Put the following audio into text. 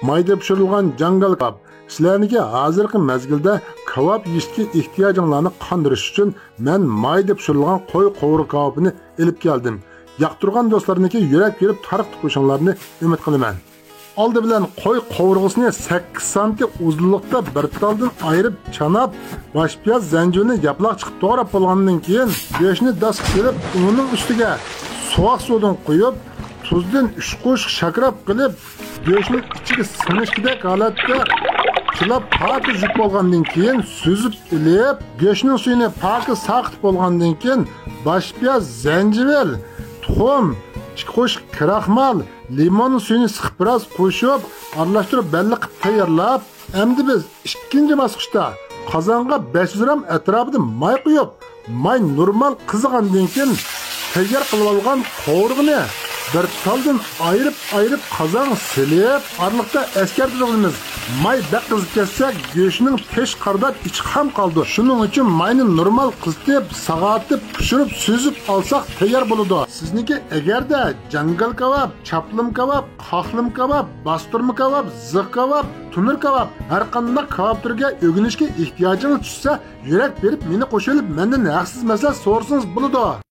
mayda pishirilgan jangal kebab. Sizlarga hozirgi mezgilda kebab yeyishga ehtiyojinglarni qondirish uchun men mayda pishirilgan qo'y qovurg'i kebabini olib keldim. Yoqtirgan do'stlarniki yurak berib tarqib qo'shinglarni umid qilaman. Oldi bilan qo'y qovurg'isini 8 santi uzunlikda bir taldan ayirib chanab, bosh piyoz zanjirni yaplaq chiqib to'g'rab bo'lgandan keyin go'shtni das qilib, uning ustiga sovuq suvdan quyib, tuzdan 3 qo'shiq shakrab qilib, go'shtning ichiga sinishkidek holatda qilib pokiz yuk bo'lgandan keyin suzib ilib, go'shtning suyini pokiz saqitib bo'lgandan keyin bosh piyoz, zanjir, tuxum, 2 qo'shiq kraxmal, limon suyini siqib biroz qo'shib, aralashtirib belli qilib tayyorlab, endi biz ikkinchi bosqichda qozonga 500 gram atrofida may quyib, may normal qizigandan keyin tayyor qilib olgan qovurg'ini bir taldan ayirib qozon silib, arliqda eskartiramiz. May baq qizib ketsa, go'shtning pesh qardab ichi ham qoldi. Shuning uchun mayni normal qizitib, sag'atib, pishirib, suzib olsak tayyor bo'ladi. Sizniki agarda jangal kebab, chaplim kebab, qohlim kebab, bostirma kebab, ziq kebab, tunir kebab har qanday kebab turiga o'rganishga ehtiyojingiz tushsa, yurak berib meni qo'shilib, mendan haqsiz masala so'rasangiz bo'ladi.